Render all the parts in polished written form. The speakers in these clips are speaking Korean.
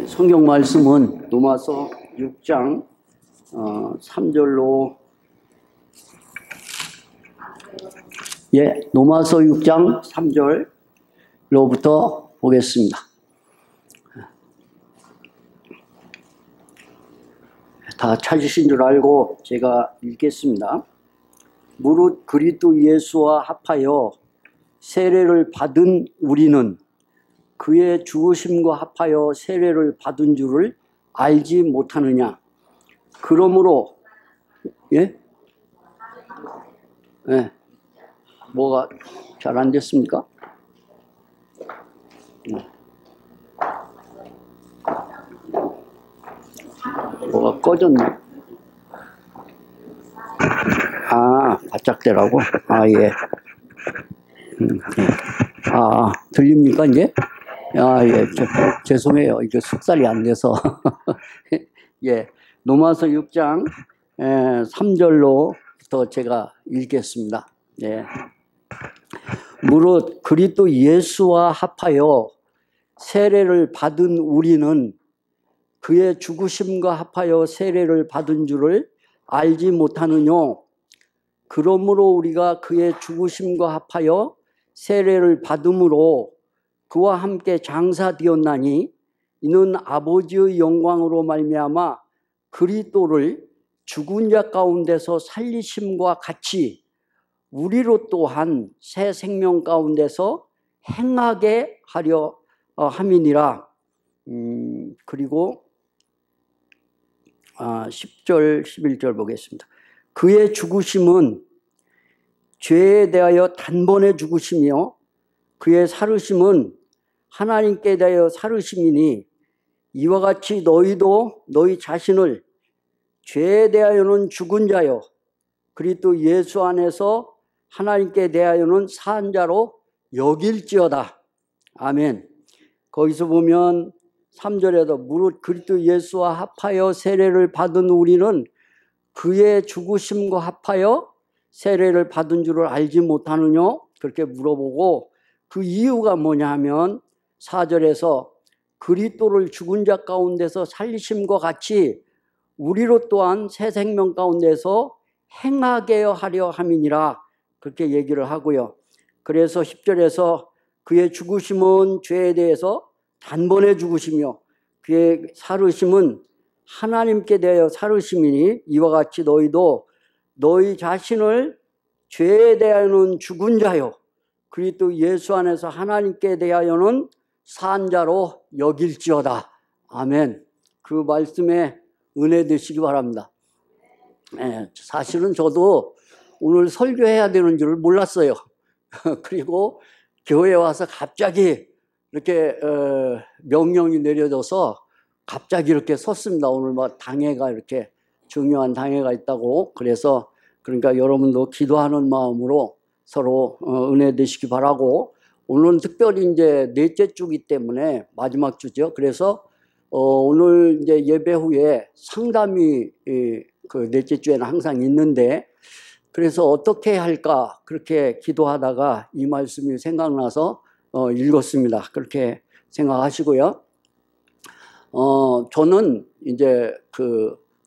성경 말씀은 로마서 6장 3절로 로마서 6장 3절로부터 보겠습니다. 다 찾으신 줄 알고 제가 읽겠습니다. 무릇 그리스도 예수와 합하여 세례를 받은 우리는 그의 죽으심과 합하여 세례를 받은 줄을 알지 못하느냐. 그러므로 뭐가 잘 안 됐습니까? 뭐가 꺼졌네. 바짝 대라고? 예. 들립니까, 이제? 죄송해요. 이게 숙살이 안 돼서. 로마서 6장 3절로부터 제가 읽겠습니다. 무릇 그리스도 예수와 합하여 세례를 받은 우리는 그의 죽으심과 합하여 세례를 받은 줄을 알지 못하느냐. 그러므로 우리가 그의 죽으심과 합하여 세례를 받음으로 그와 함께 장사되었나니 이는 아버지의 영광으로 말미암아 그리스도를 죽은 자 가운데서 살리심과 같이 우리로 또한 새 생명 가운데서 행하게 하려 함이니라. 그리고 10절 11절 보겠습니다. 그의 죽으심은 죄에 대하여 단번에 죽으시며 그의 살으심은 하나님께 대하여 살으심이니 이와 같이 너희도 너희 자신을 죄에 대하여는 죽은 자요 그리스도 예수 안에서 하나님께 대하여는 산 자로 여길지어다. 아멘. 거기서 보면 3절에도 무릇 그리스도 예수와 합하여 세례를 받은 우리는 그의 죽으심과 합하여 세례를 받은 줄을 알지 못하느냐? 그렇게 물어보고 그 이유가 뭐냐 하면 4절에서 그리스도를 죽은 자 가운데서 살리심과 같이 우리로 또한 새 생명 가운데서 행하게 하려 함이니라. 그렇게 얘기를 하고요. 그래서 10절에서 그의 죽으심은 죄에 대해서 단번에 죽으시며 그의 살으심은 하나님께 대하여 살으심이니 이와 같이 너희도 너희 자신을 죄에 대하여는 죽은 자요 그리스도 예수 안에서 하나님께 대하여는 산 자로 여길지어다. 아멘. 그 말씀에 은혜 되시기 바랍니다. 사실은 저도 오늘 설교해야 되는 줄 몰랐어요. 그리고 교회에 와서 갑자기 이렇게 명령이 내려져서 갑자기 이렇게 섰습니다. 오늘 당회가 이렇게 중요한 당회가 있다고. 그래서 그러니까 여러분도 기도하는 마음으로 서로 은혜 되시기 바라고. 오늘은 특별히 이제 넷째 주기 때문에 마지막 주죠. 그래서 오늘 이제 예배 후에 상담이 그 넷째 주에는 항상 있는데 그래서 어떻게 할까 그렇게 기도하다가 이 말씀이 생각나서 읽었습니다. 그렇게 생각하시고요. 저는 이제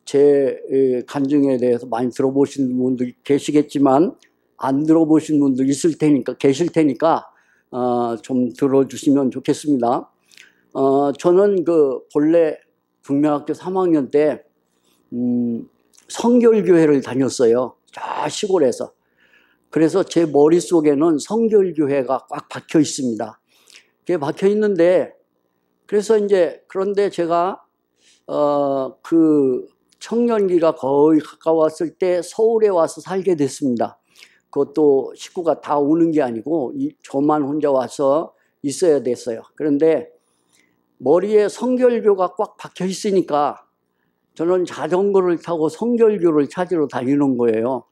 제 간증에 대해서 많이 들어보신 분들 계시겠지만 안 들어보신 분들 계실 테니까 좀 들어주시면 좋겠습니다. 저는 본래 북명학교 3학년 때 성결교회를 다녔어요. 저 시골에서. 그래서 제 머릿속에는 성결교회가 꽉 박혀 있습니다. 그게 박혀 있는데 그래서 그런데 제가 청년기가 거의 가까웠을 때 서울에 와서 살게 됐습니다. 그것도 식구가 다 오는 게 아니고 저만 혼자 와서 있어야 됐어요. 그런데 머리에 성결교가 꽉 박혀 있으니까 저는 자전거를 타고 성결교를 찾으러 다니는 거예요.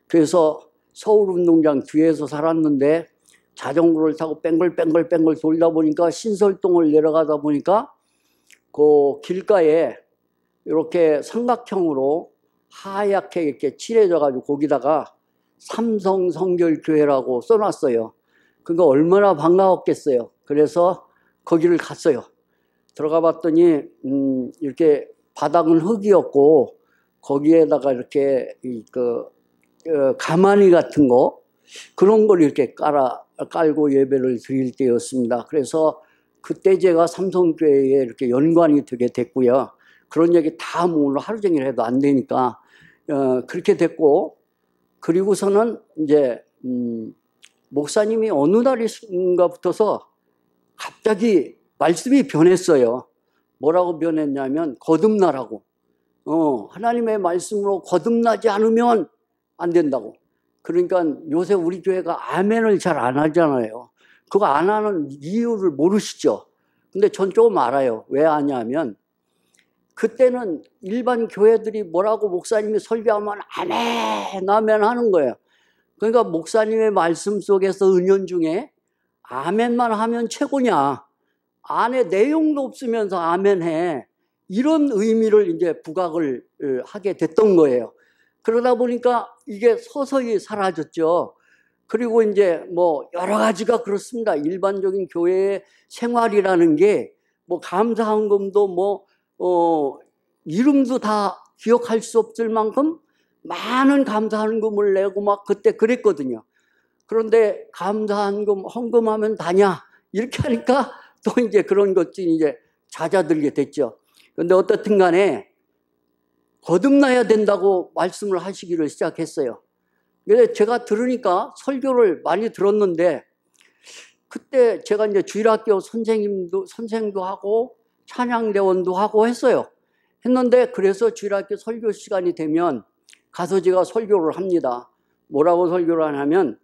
그래서 서울운동장 뒤에서 살았는데 자전거를 타고 뺑글뺑글 돌다 보니까 신설동을 내려가다 보니까 그 길가에 이렇게 삼각형으로 하얗게 이렇게 칠해져가지고 거기다가 삼성성결교회라고 써놨어요. 그거 얼마나 반가웠겠어요. 그래서 거기를 갔어요. 들어가 봤더니 이렇게 바닥은 흙이었고 거기에다가 이렇게 가마니 같은 거 그런 걸 이렇게 깔고 예배를 드릴 때였습니다. 그래서 그때 제가 삼성교회에 이렇게 연관이 되게 됐고요. 그런 얘기 다 오늘 하루 종일 해도 안 되니까 그렇게 됐고, 그리고서는 이제 목사님이 어느 날인가부터서 갑자기 말씀이 변했어요. 뭐라고 변했냐면 거듭나라고. 하나님의 말씀으로 거듭나지 않으면 안 된다고. 그러니까 요새 우리 교회가 아멘을 잘 안 하잖아요. 그거 안 하는 이유를 모르시죠? 근데 전 조금 알아요. 왜 아냐면 그때는 일반 교회들이 뭐라고 목사님이 설교하면 아멘, 아멘 하는 거예요. 그러니까 목사님의 말씀 속에서 은연중에 아멘만 하면 최고냐, 안에 내용도 없으면서 아멘해, 이런 의미를 이제 부각을 하게 됐던 거예요. 그러다 보니까 이게 서서히 사라졌죠. 그리고 이제 뭐 여러 가지가 그렇습니다. 일반적인 교회의 생활이라는 게 뭐 감사헌금도 뭐 이름도 다 기억할 수 없을 만큼 많은 감사헌금을 내고 막 그때 그랬거든요. 그런데 감사헌금 헌금하면 다냐 이렇게 하니까 또 이제 그런 것들이 이제 잦아들게 됐죠. 그런데 어떻든 간에 거듭나야 된다고 말씀을 하시기를 시작했어요. 근데 제가 들으니까 설교를 많이 들었는데 그때 제가 이제 주일학교 선생도 하고 찬양대원도 하고 했어요. 했는데 그래서 주일학교 설교 시간이 되면 가서 제가 설교를 합니다. 뭐라고 설교를 하냐면,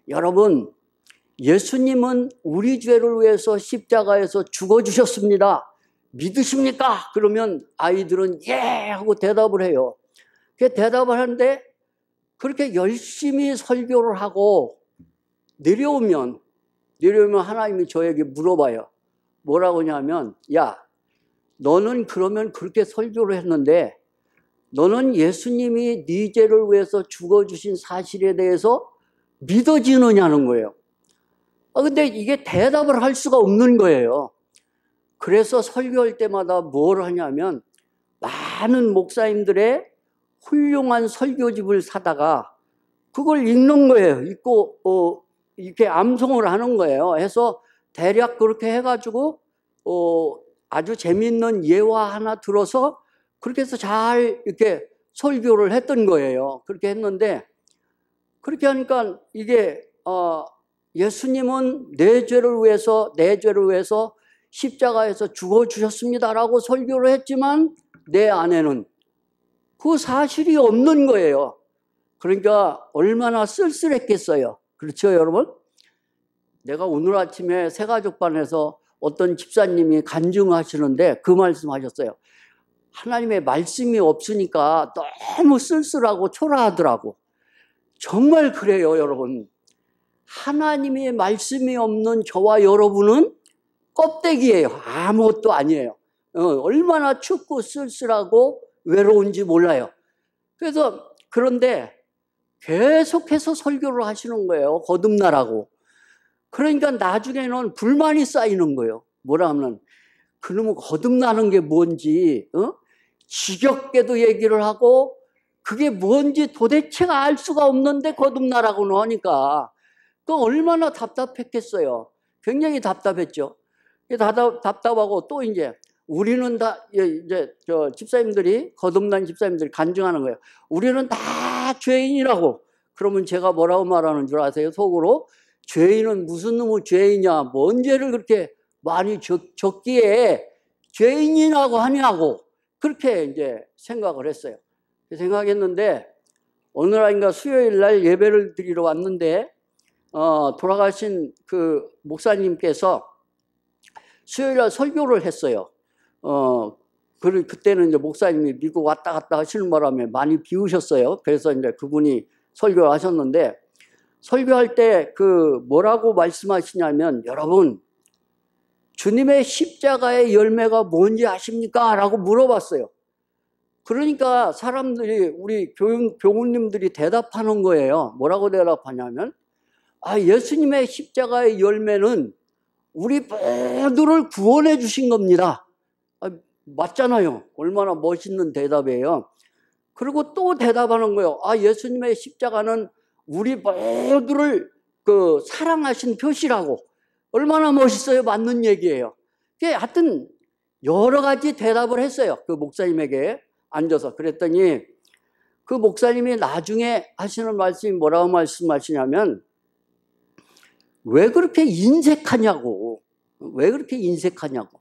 여러분, 예수님은 우리 죄를 위해서 십자가에서 죽어주셨습니다. 믿으십니까? 그러면 아이들은 예 하고 대답을 해요. 그 대답을 하는데 그렇게 열심히 설교를 하고 내려오면 하나님이 저에게 물어봐요. 뭐라고 하냐면, 야, 너는 그러면 그렇게 설교를 했는데 너는 예수님이 네 죄를 위해서 죽어주신 사실에 대해서 믿어지느냐는 거예요. 근데 이게 대답을 할 수가 없는 거예요. 그래서 설교할 때마다 뭘 하냐면 많은 목사님들의 훌륭한 설교집을 사다가 그걸 읽는 거예요. 읽고 이렇게 암송을 하는 거예요. 해서 대략 그렇게 해가지고 아주 재미있는 예화 하나 들어서 그렇게 해서 잘 이렇게 설교를 했던 거예요. 그렇게 했는데 그렇게 하니까 이게 예수님은 내 죄를 위해서 십자가에서 죽어주셨습니다라고 설교를 했지만 내 안에는 그 사실이 없는 거예요. 그러니까 얼마나 쓸쓸했겠어요. 그렇죠, 여러분? 내가 오늘 아침에 새가족반에서 어떤 집사님이 간증하시는데 그 말씀하셨어요. 하나님의 말씀이 없으니까 너무 쓸쓸하고 초라하더라고. 정말 그래요, 여러분. 하나님의 말씀이 없는 저와 여러분은 껍데기예요. 아무것도 아니에요. 얼마나 춥고 쓸쓸하고 외로운지 몰라요. 그런데 계속해서 설교를 하시는 거예요. 거듭나라고. 그러니까 나중에는 불만이 쌓이는 거예요. 뭐라 하면 그놈은 거듭나는 게 뭔지 지겹게도 얘기를 하고 그게 뭔지 도대체가 알 수가 없는데 거듭나라고 하니까 그 얼마나 답답했겠어요. 굉장히 답답했죠. 답답하고 또 이제 우리는 다 이제 집사님들이 거듭난 집사님들이 간증하는 거예요. 우리는 다 죄인이라고. 그러면 제가 뭐라고 말하는 줄 아세요? 속으로 죄인은 무슨 놈의 죄이냐? 뭔 죄를 그렇게 많이 적기에 죄인이라고 하냐고 그렇게 이제 생각을 했어요. 생각했는데 어느 날인가 수요일 날 예배를 드리러 왔는데 돌아가신 그 목사님께서 수요일 날 설교를 했어요. 그때는 이제 목사님이 미국 왔다 갔다 하시는 바람에 많이 비우셨어요. 그래서 이제 그분이 설교를 하셨는데 설교할 때 뭐라고 말씀하시냐면, 여러분, 주님의 십자가의 열매가 뭔지 아십니까? 라고 물어봤어요. 그러니까 사람들이, 우리 교우님들이 대답하는 거예요. 뭐라고 대답하냐면, 예수님의 십자가의 열매는 우리 모두를 구원해 주신 겁니다. 맞잖아요. 얼마나 멋있는 대답이에요. 그리고 또 대답하는 거예요. 아, 예수님의 십자가는 우리 모두를 그 사랑하신 표시라고. 얼마나 멋있어요. 맞는 얘기예요. 하여튼 여러 가지 대답을 했어요. 그 목사님에게 앉아서. 그랬더니 그 목사님이 나중에 하시는 말씀이 뭐라고 말씀하시냐면, 왜 그렇게 인색하냐고. 왜 그렇게 인색하냐고.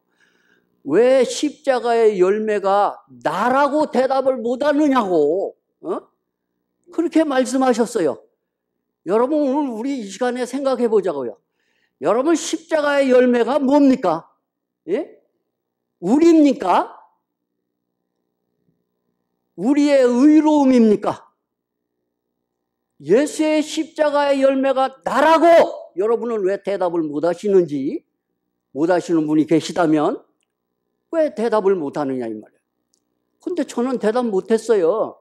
왜 십자가의 열매가 나라고 대답을 못하느냐고. 그렇게 말씀하셨어요. 여러분, 오늘 우리 이 시간에 생각해 보자고요. 여러분, 십자가의 열매가 뭡니까? 예? 우리입니까? 우리의 의로움입니까? 예수의 십자가의 열매가 나라고 여러분은 왜 대답을 못 하시는지, 못 하시는 분이 계시다면 왜 대답을 못 하느냐 이 말이에요. 근데 저는 대답 못 했어요.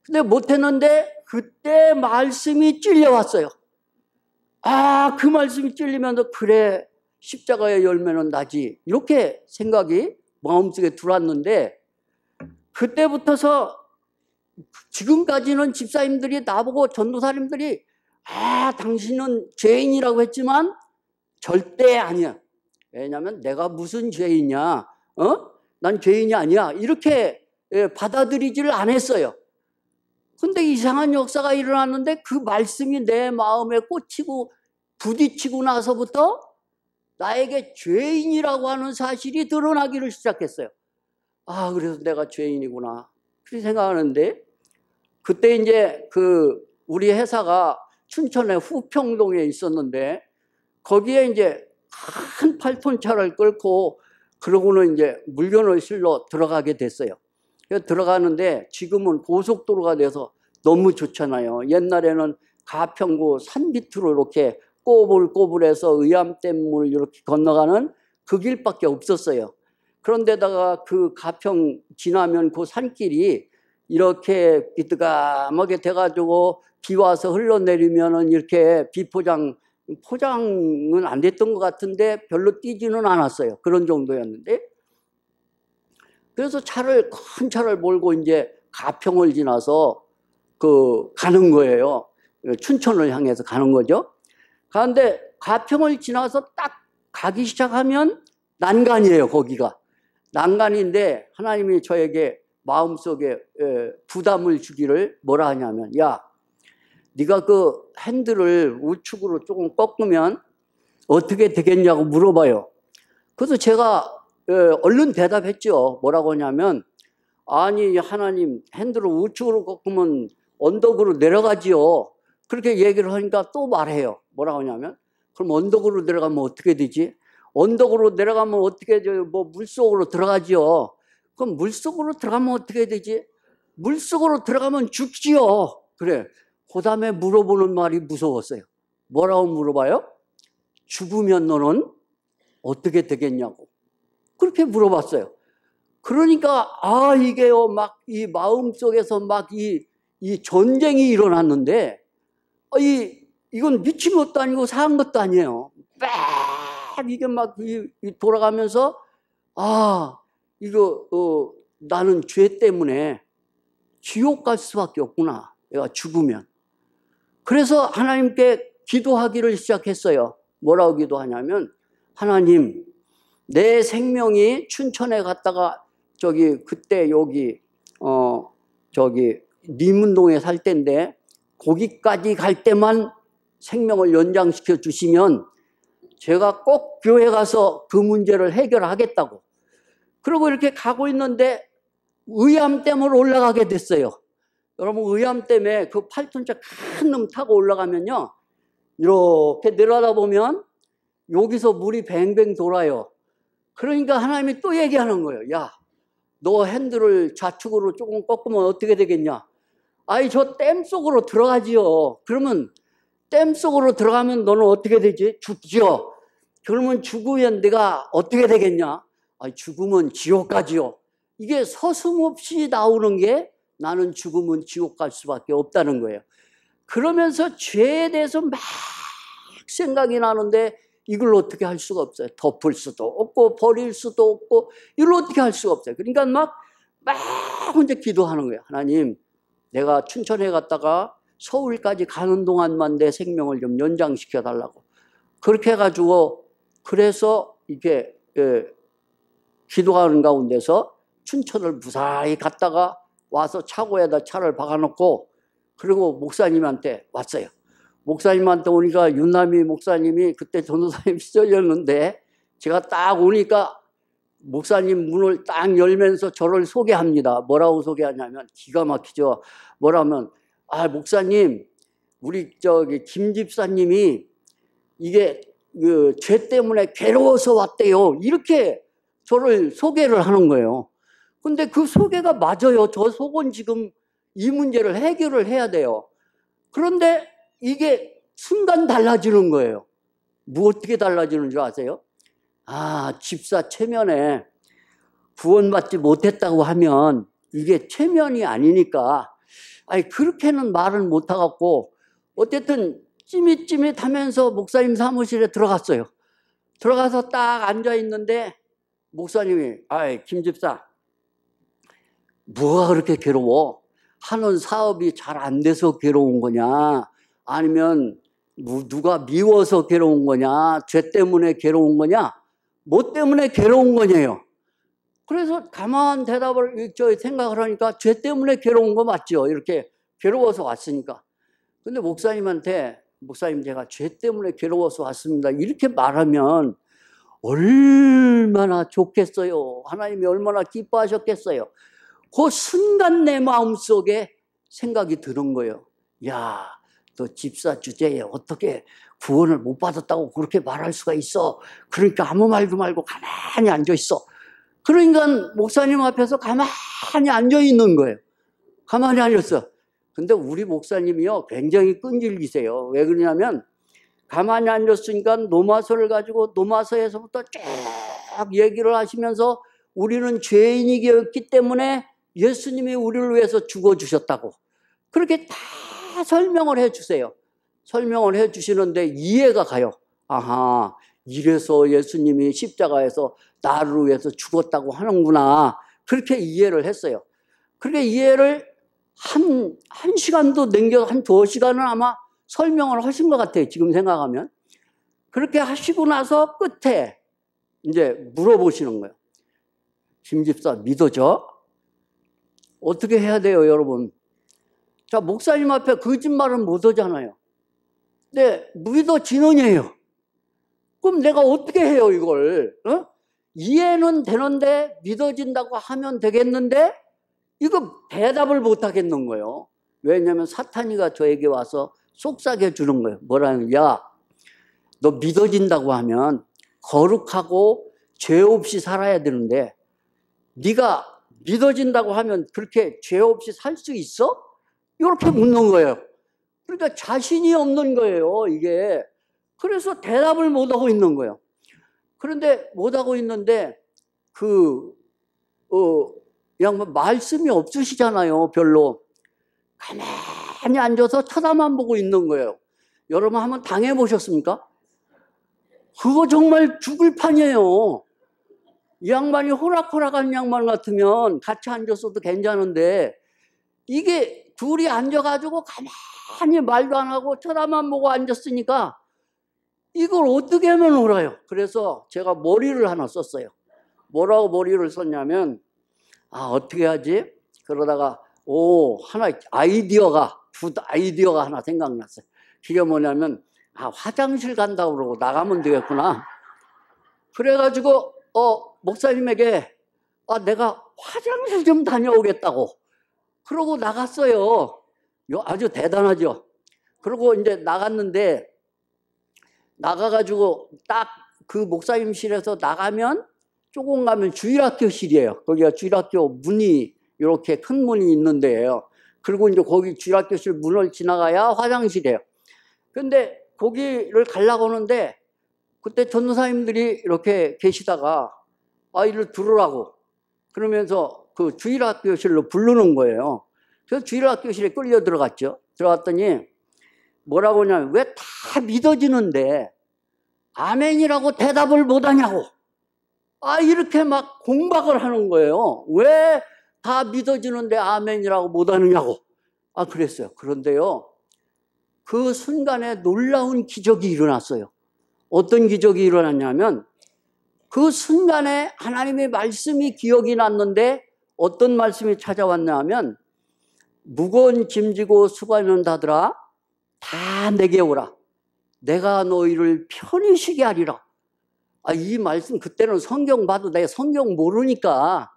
근데 못 했는데 그때 말씀이 찔려왔어요. 아, 그 말씀이 찔리면서 그래, 십자가의 열매는 나지. 이렇게 생각이 마음속에 들어왔는데, 그때부터서 지금까지는 집사님들이 나보고 전도사님들이 아, 당신은 죄인이라고 했지만 절대 아니야. 왜냐하면 내가 무슨 죄인이야? 난 죄인이 아니야. 이렇게 받아들이지를 않았어요. 근데 이상한 역사가 일어났는데 그 말씀이 내 마음에 꽂히고 부딪히고 나서부터 나에게 죄인이라고 하는 사실이 드러나기를 시작했어요. 아, 그래서 내가 죄인이구나. 그렇게 생각하는데, 그때 이제 우리 회사가 춘천의 후평동에 있었는데, 거기에 이제 큰 8톤 차를 끌고, 그러고는 이제 물건을 실러 들어가게 됐어요. 들어가는데 지금은 고속도로가 돼서 너무 좋잖아요. 옛날에는 가평구 산 밑으로 이렇게 꼬불꼬불해서 의암댐을 이렇게 건너가는 그 길밖에 없었어요. 그런데다가 그 가평 지나면 그 산길이 이렇게 삐뚤감하게 돼가지고 비 와서 흘러내리면은 이렇게 포장은 안 됐던 것 같은데 별로 뛰지는 않았어요. 그런 정도였는데, 그래서 큰 차를 몰고 이제 가평을 지나서 가는 거예요. 춘천을 향해서 가는 거죠. 그런데 가평을 지나서 딱 가기 시작하면 난간이에요. 거기가 난간인데 하나님이 저에게 마음속에 부담을 주기를 뭐라 하냐면, 야, 네가 그 핸들을 우측으로 조금 꺾으면 어떻게 되겠냐고 물어봐요. 그래서 제가 얼른 대답했죠. 뭐라고 하냐면, 아니 하나님, 핸들을 우측으로 꺾으면 언덕으로 내려가지요. 그렇게 얘기를 하니까 또 말해요. 뭐라고 하냐면, 그럼 언덕으로 내려가면 어떻게 되지? 언덕으로 내려가면 어떻게 돼요? 뭐 물속으로 들어가지요. 그럼 물속으로 들어가면 어떻게 되지? 물속으로 들어가면 죽지요. 그래. 그 다음에 물어보는 말이 무서웠어요. 뭐라고 물어봐요? 죽으면 너는 어떻게 되겠냐고. 그렇게 물어봤어요. 그러니까 이게요, 막 이 마음속에서 막 이 전쟁이 일어났는데, 이건 미친 것도 아니고 사한 것도 아니에요. 막 이게 막 돌아가면서, 나는 죄 때문에 지옥 갈 수밖에 없구나. 내가 죽으면. 그래서 하나님께 기도하기를 시작했어요. 뭐라고 기도하냐면, 하나님, 내 생명이 춘천에 갔다가 그때 리문동에 살 때인데, 거기까지 갈 때만 생명을 연장시켜 주시면 제가 꼭 교회 가서 그 문제를 해결하겠다고. 그리고 이렇게 가고 있는데 의암댐을 올라가게 됐어요. 여러분, 의암댐에 그 8톤차 큰 놈 타고 올라가면요, 이렇게 내려다 보면 여기서 물이 뱅뱅 돌아요. 그러니까 하나님이 또 얘기하는 거예요. 야, 너 핸들을 좌측으로 조금 꺾으면 어떻게 되겠냐? 저 댐 속으로 들어가지요. 그러면 댐 속으로 들어가면 너는 어떻게 되지? 죽지요. 그러면 죽으면 네가 어떻게 되겠냐? 죽으면 지옥 가지요. 이게 서슴없이 나오는 게, 나는 죽으면 지옥 갈 수밖에 없다는 거예요. 그러면서 죄에 대해서 막 생각이 나는데 이걸 어떻게 할 수가 없어요. 덮을 수도 없고 버릴 수도 없고 이걸 어떻게 할 수가 없어요. 그러니까 막 혼자 기도하는 거예요. 하나님, 내가 춘천에 갔다가 서울까지 가는 동안만 내 생명을 좀 연장시켜 달라고. 그렇게 해가지고 그래서 이렇게 기도하는 가운데서 춘천을 무사히 갔다가 와서 차고에다 차를 박아놓고 그리고 목사님한테 왔어요. 목사님한테 오니까 윤남희 목사님이 그때 전도사님 시절이었는데 제가 딱 오니까 목사님 문을 딱 열면서 저를 소개합니다. 뭐라고 소개하냐면 기가 막히죠. 뭐라면 목사님, 우리 김 집사님이 이게 죄 때문에 괴로워서 왔대요. 이렇게 저를 소개를 하는 거예요. 근데 그 소개가 맞아요. 저 속은 지금 이 문제를 해결을 해야 돼요. 그런데 이게 순간 달라지는 거예요. 뭐 어떻게 달라지는 줄 아세요? 집사 체면에 구원받지 못했다고 하면 이게 체면이 아니니까 그렇게는 말은 못하겠고 어쨌든 찌밋찌밋하면서 목사님 사무실에 들어갔어요. 들어가서 딱 앉아있는데 목사님이 김 집사, 뭐가 그렇게 괴로워? 하는 사업이 잘 안 돼서 괴로운 거냐? 아니면 누가 미워서 괴로운 거냐? 죄 때문에 괴로운 거냐? 뭐 때문에 괴로운 거냐요? 그래서 가만 대답을 생각을 하니까 죄 때문에 괴로운 거 맞죠? 이렇게 괴로워서 왔으니까. 근데 목사님한테 목사님, 제가 죄 때문에 괴로워서 왔습니다. 이렇게 말하면 얼마나 좋겠어요. 하나님이 얼마나 기뻐하셨겠어요. 그 순간 내 마음속에 생각이 드는 거예요. 야, 너 집사 주제에 어떻게 구원을 못 받았다고 그렇게 말할 수가 있어. 그러니까 아무 말도 말고 가만히 앉아 있어. 그러니까 목사님 앞에서 가만히 앉아 있는 거예요. 가만히 앉았어. 근데 우리 목사님이요, 굉장히 끈질기세요. 왜 그러냐면 가만히 앉았으니까 노마서를 가지고 노마서에서부터 쭉 얘기를 하시면서 우리는 죄인이었기 때문에 예수님이 우리를 위해서 죽어주셨다고 그렇게 다 설명을 해주세요. 설명을 해주시는데 이해가 가요. 이래서 예수님이 십자가에서 나를 위해서 죽었다고 하는구나. 그렇게 이해를 했어요. 그렇게 이해를 한 시간도 넘겨 한 2시간은 아마 설명을 하신 것 같아요. 지금 생각하면. 그렇게 하시고 나서 끝에 이제 물어보시는 거예요. 김 집사 믿어져? 어떻게 해야 돼요, 여러분? 자, 목사님 앞에 거짓말은 못 하잖아요. 근데 믿어지느냐요? 그럼 내가 어떻게 해요, 이걸? 이해는 되는데 믿어진다고 하면 되겠는데 이거 대답을 못 하겠는 거예요. 왜냐하면 사탄이가 저에게 와서 속삭여 주는 거예요. 뭐라는, 야, 너 믿어진다고 하면 거룩하고 죄 없이 살아야 되는데 네가 믿어진다고 하면 그렇게 죄 없이 살 수 있어? 이렇게 묻는 거예요. 그러니까 자신이 없는 거예요, 이게. 그래서 대답을 못 하고 있는 거예요. 그런데 못 하고 있는데 그냥 말씀이 없으시잖아요, 별로. 가만히 앉아서 쳐다만 보고 있는 거예요. 여러분 한번 당해보셨습니까? 그거 정말 죽을 판이에요. 이 양반이 호락호락한 양반 같으면 같이 앉았어도 괜찮은데 이게 둘이 앉아가지고 가만히 말도 안 하고 쳐다만 보고 앉았으니까 이걸 어떻게 하면 옳아요? 그래서 제가 머리를 하나 썼어요. 뭐라고 머리를 썼냐면 어떻게 하지? 그러다가 하나 굿 아이디어가 하나 생각났어요. 그게 뭐냐면 화장실 간다고 그러고 나가면 되겠구나. 그래가지고 목사님에게 내가 화장실 좀 다녀오겠다고 그러고 나갔어요. 아주 대단하죠. 그러고 이제 나갔는데 나가가지고 딱 그 목사님실에서 나가면 조금 가면 주일학교실이에요. 거기가 주일학교 문이 이렇게 큰 문이 있는데요. 그리고 이제 거기 주일학교실 문을 지나가야 화장실이에요. 근데 거기를 가려고 하는데 그때 전도사님들이 이렇게 계시다가 이를 들으라고 그러면서 그 주일학교실로 부르는 거예요. 그래서 주일학교실에 끌려 들어갔죠. 들어갔더니 뭐라고 하냐면 왜 다 믿어지는데 아멘이라고 대답을 못하냐고. 이렇게 막 공박을 하는 거예요. 왜 다 믿어지는데 아멘이라고 못하느냐고. 그랬어요. 그런데요, 그 순간에 놀라운 기적이 일어났어요. 어떤 기적이 일어났냐면, 그 순간에 하나님의 말씀이 기억이 났는데, 어떤 말씀이 찾아왔냐면, 무거운 짐지고 수고하는 자들아 다 내게 오라. 내가 너희를 편히 쉬게 하리라. 이 말씀, 그때는 성경 봐도 내가 성경 모르니까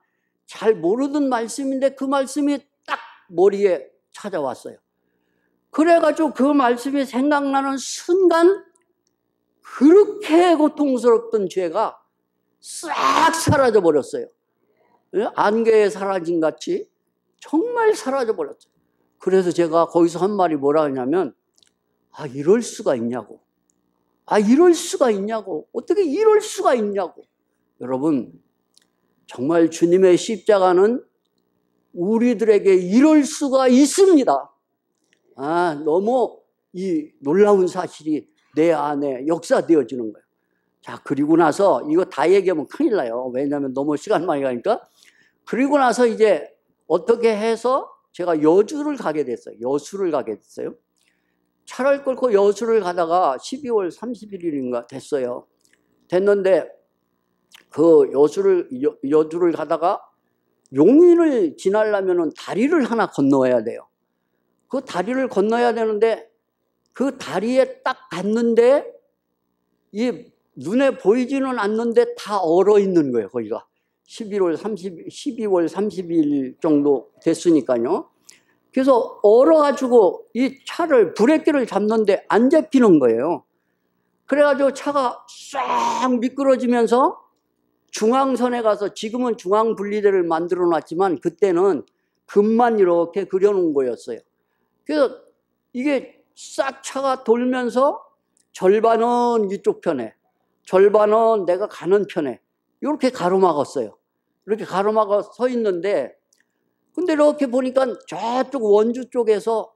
잘 모르던 말씀인데 그 말씀이 딱 머리에 찾아왔어요. 그래가지고 그 말씀이 생각나는 순간 그렇게 고통스럽던 죄가 싹 사라져 버렸어요. 안개에 사라진 같이 정말 사라져 버렸어요. 그래서 제가 거기서 한 말이 뭐라 하냐면, 이럴 수가 있냐고. 이럴 수가 있냐고. 어떻게 이럴 수가 있냐고. 여러분, 정말 주님의 십자가는 우리들에게 이럴 수가 있습니다. 너무 이 놀라운 사실이 내 안에 역사되어지는 거예요. 자, 그리고 나서 이거 다 얘기하면 큰일 나요. 왜냐하면 너무 시간 많이 가니까. 그리고 나서 이제 어떻게 해서 제가 여주를 가게 됐어요. 여수를 가게 됐어요. 차를 끌고 여수를 가다가 12월 31일인가 됐어요. 됐는데 그 여주를 가다가 용인을 지나려면 다리를 하나 건너야 돼요. 그 다리를 건너야 되는데 그 다리에 딱 갔는데 이 눈에 보이지는 않는데 다 얼어 있는 거예요. 거기가 12월 30일 정도 됐으니까요. 그래서 얼어가지고 이 차를 브레이크를 잡는데 안 잡히는 거예요. 그래가지고 차가 싹 미끄러지면서 중앙선에 가서, 지금은 중앙분리대를 만들어 놨지만 그때는 금만 이렇게 그려놓은 거였어요. 그래서 이게 싹 차가 돌면서 절반은 이쪽 편에, 절반은 내가 가는 편에 이렇게 가로막았어요. 이렇게 가로막아 서 있는데, 근데 이렇게 보니까 저쪽 원주 쪽에서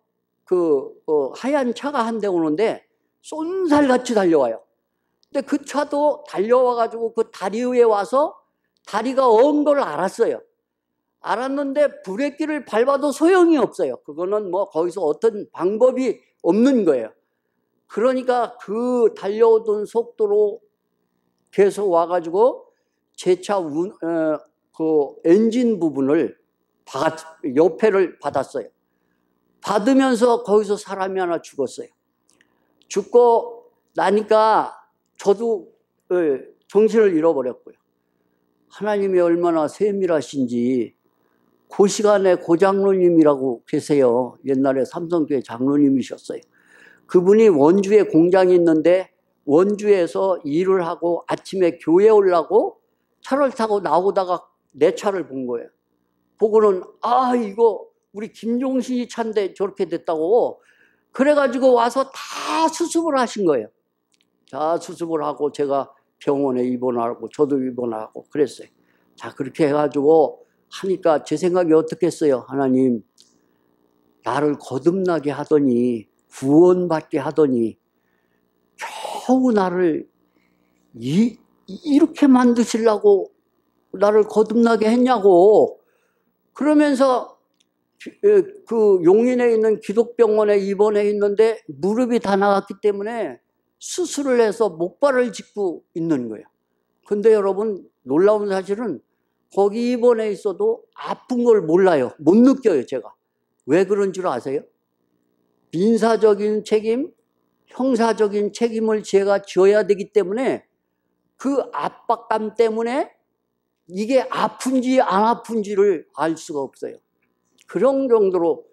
하얀 차가 한 대 오는데 쏜살같이 달려와요. 근데 그 차도 달려와가지고 그 다리 위에 와서 다리가 언 걸 알았어요. 알았는데 브레이크를 밟아도 소용이 없어요. 그거는 뭐 거기서 어떤 방법이 없는 거예요. 그러니까 그 달려오던 속도로 계속 와가지고 제 차 그 엔진 부분을 옆에를 받았어요. 받으면서 거기서 사람이 하나 죽었어요. 죽고 나니까 저도 정신을 잃어버렸고요. 하나님이 얼마나 세밀하신지. 그 시간에 고장로님이라고 계세요. 옛날에 삼성교회 장로님이셨어요. 그분이 원주에 공장이 있는데 원주에서 일을 하고 아침에 교회 오려고 차를 타고 나오다가 내 차를 본 거예요. 보고는 이거 우리 김종신이 차인데 저렇게 됐다고. 그래가지고 와서 다 수습을 하신 거예요. 다 수습을 하고 제가 병원에 입원하고 저도 입원하고 그랬어요. 자, 그렇게 해가지고 하니까 제 생각이 어떻겠어요? 하나님, 나를 거듭나게 하더니, 구원받게 하더니 겨우 나를 이렇게 만드시려고 나를 거듭나게 했냐고. 그러면서 그 용인에 있는 기독병원에 입원해 있는데 무릎이 다 나갔기 때문에 수술을 해서 목발을 짚고 있는 거예요. 근데 여러분, 놀라운 사실은 거기 입원해 있어도 아픈 걸 몰라요. 못 느껴요, 제가. 왜 그런 줄 아세요? 민사적인 책임, 형사적인 책임을 제가 져야 되기 때문에 그 압박감 때문에 이게 아픈지 안 아픈지를 알 수가 없어요. 그런 정도로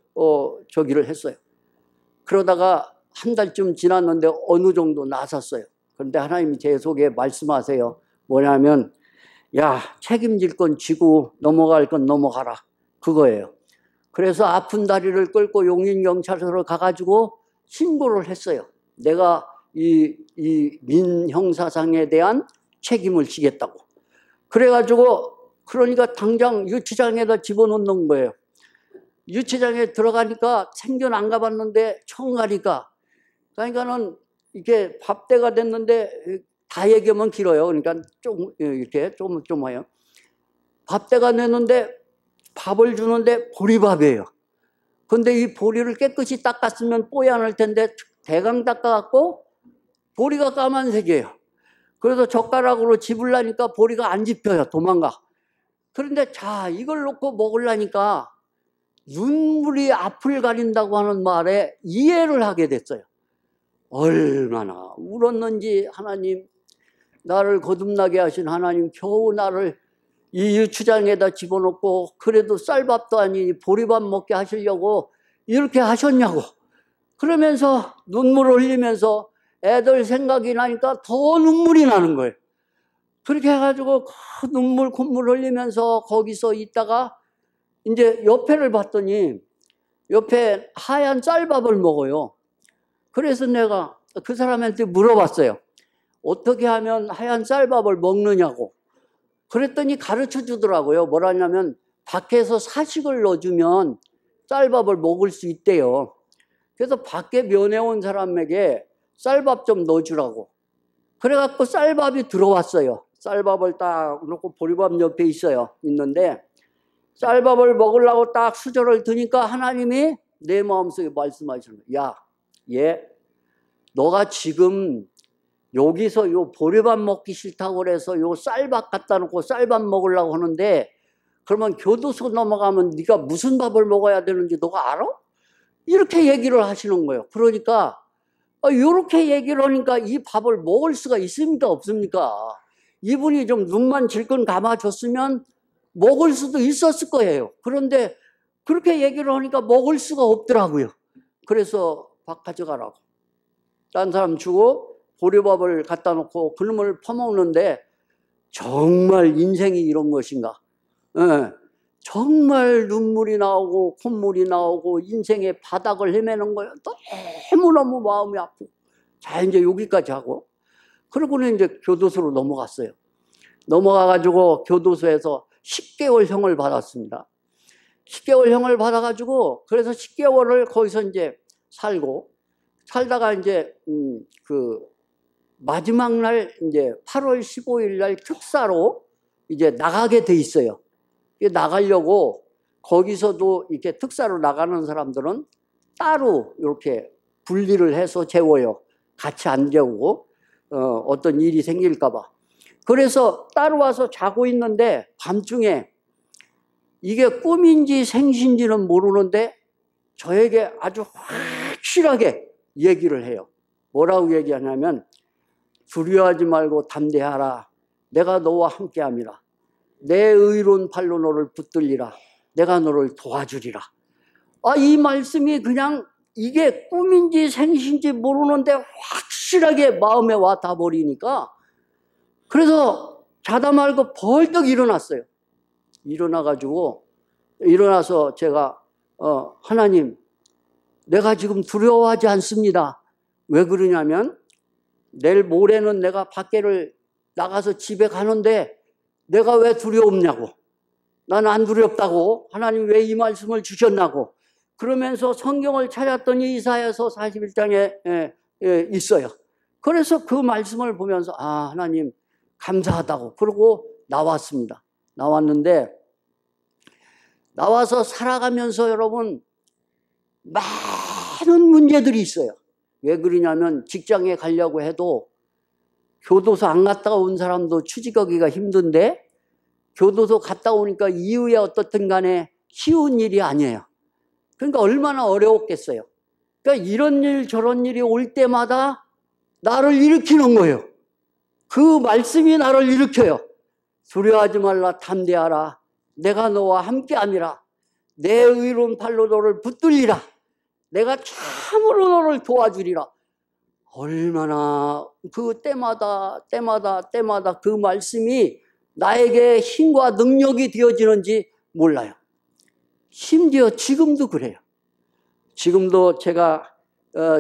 저기를 했어요. 그러다가 한 달쯤 지났는데 어느 정도 나섰어요. 그런데 하나님이 제 속에 말씀하세요. 뭐냐면, 야, 책임질 건 지고 넘어갈 건 넘어가라. 그거예요. 그래서 아픈 다리를 끌고 용인경찰서로 가가지고 신고를 했어요. 내가 이 민형사상에 대한 책임을 지겠다고. 그래가지고 그러니까 당장 유치장에다 집어넣는 거예요. 유치장에 들어가니까 생전 안 가봤는데 처음 가니까, 그러니까는 이게 밥때가 됐는데 다 얘기하면 길어요. 그러니까 좀 이렇게 좀 해요. 밥대가 내는데 밥을 주는데 보리밥이에요. 근데 이 보리를 깨끗이 닦았으면 뽀얀할 텐데 대강 닦아갖고 보리가 까만색이에요. 그래서 젓가락으로 집으려니까 보리가 안 집혀요. 도망가. 그런데 자, 이걸 놓고 먹으려니까 눈물이 앞을 가린다고 하는 말에 이해를 하게 됐어요. 얼마나 울었는지 하나님, 나를 거듭나게 하신 하나님, 겨우 나를 이 유추장에다 집어넣고 그래도 쌀밥도 아니니 보리밥 먹게 하시려고 이렇게 하셨냐고. 그러면서 눈물을 흘리면서 애들 생각이 나니까 더 눈물이 나는 거예요. 그렇게 해가지고 눈물 콧물 흘리면서 거기서 있다가 이제 옆에를 봤더니 옆에 하얀 쌀밥을 먹어요. 그래서 내가 그 사람한테 물어봤어요. 어떻게 하면 하얀 쌀밥을 먹느냐고. 그랬더니 가르쳐 주더라고요. 뭐라냐면 밖에서 사식을 넣어주면 쌀밥을 먹을 수 있대요. 그래서 밖에 면회 온 사람에게 쌀밥 좀 넣어주라고. 그래갖고 쌀밥이 들어왔어요. 쌀밥을 딱 놓고 보리밥 옆에 있는데 쌀밥을 먹으려고 딱 수저를 드니까 하나님이 내 마음속에 말씀하시는 거예요. 야, 얘, 너가 지금 여기서 요 보리밥 먹기 싫다고 그래서 요 쌀밥 갖다 놓고 쌀밥 먹으려고 하는데 그러면 교도소 넘어가면 네가 무슨 밥을 먹어야 되는지 너가 알아? 이렇게 얘기를 하시는 거예요. 그러니까 이렇게 얘기를 하니까 이 밥을 먹을 수가 있습니까? 없습니까? 이분이 좀 눈만 질끈 감아줬으면 먹을 수도 있었을 거예요. 그런데 그렇게 얘기를 하니까 먹을 수가 없더라고요. 그래서 밥 가져가라고. 딴 사람 주고 보리밥을 갖다 놓고 그놈을 퍼먹는데 정말 인생이 이런 것인가? 네. 정말 눈물이 나오고 콧물이 나오고 인생의 바닥을 헤매는 거예요. 너무너무 마음이 아프고. 자, 이제 여기까지 하고 그러고는 이제 교도소로 넘어갔어요. 넘어가가지고 교도소에서 10개월형을 받았습니다. 10개월형을 받아가지고 그래서 10개월을 거기서 이제 살다가 이제 마지막 날 이제 8월 15일 날 특사로 이제 나가게 돼 있어요. 나가려고 거기서도 이렇게 특사로 나가는 사람들은 따로 이렇게 분리를 해서 재워요. 같이 안 재우고 어떤 일이 생길까 봐. 그래서 따로 와서 자고 있는데 밤중에 이게 꿈인지 생신지는 모르는데 저에게 아주 확실하게 얘기를 해요. 뭐라고 얘기하냐면 두려워하지 말고 담대하라. 내가 너와 함께함이라. 내 의로운 팔로 너를 붙들리라. 내가 너를 도와주리라. 이 말씀이 그냥 이게 꿈인지 생신지 모르는데 확실하게 마음에 와 닿아버리니까 그래서 자다 말고 벌떡 일어났어요. 일어나서 제가 하나님, 내가 지금 두려워하지 않습니다. 왜 그러냐면 내일 모레는 내가 밖에를 나가서 집에 가는데 내가 왜 두려움냐고. 나는 안 두렵다고. 하나님 왜 이 말씀을 주셨냐고. 그러면서 성경을 찾았더니 이사야서 41장에 있어요. 그래서 그 말씀을 보면서 하나님 감사하다고. 그러고 나왔습니다. 나왔는데 나와서 살아가면서 여러분 많은 문제들이 있어요. 왜 그러냐면 직장에 가려고 해도 교도소 안 갔다가 온 사람도 취직하기가 힘든데 교도소 갔다 오니까 이후에 어떻든 간에 쉬운 일이 아니에요. 그러니까 얼마나 어려웠겠어요. 그러니까 이런 일 저런 일이 올 때마다 나를 일으키는 거예요. 그 말씀이 나를 일으켜요. 두려워하지 말라 담대하라. 내가 너와 함께함이라. 내 의로운 팔로 너를 붙들리라. 내가 참으로 너를 도와주리라. 얼마나 그 때마다 그 말씀이 나에게 힘과 능력이 되어지는지 몰라요. 심지어 지금도 그래요. 지금도 제가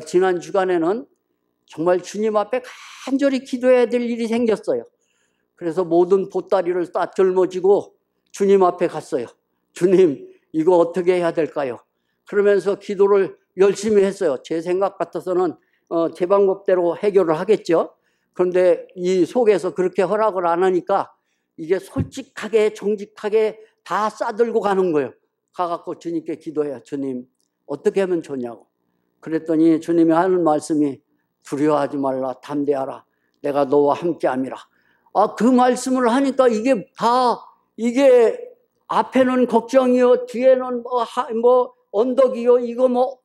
지난 주간에는 정말 주님 앞에 간절히 기도해야 될 일이 생겼어요. 그래서 모든 보따리를 다 짊어지고 주님 앞에 갔어요. 주님, 이거 어떻게 해야 될까요? 그러면서 기도를 열심히 했어요. 제 생각 같아서는 제 방법대로 해결을 하겠죠. 그런데 이 속에서 그렇게 허락을 안 하니까 이제 솔직하게 정직하게 다 싸들고 가는 거예요. 가갖고 주님께 기도해요. 주님 어떻게 하면 좋냐고. 그랬더니 주님이 하는 말씀이 두려워하지 말라, 담대하라, 내가 너와 함께함이라. 그 말씀을 하니까 이게 앞에는 걱정이요, 뒤에는 뭐 언덕이요, 이거 뭐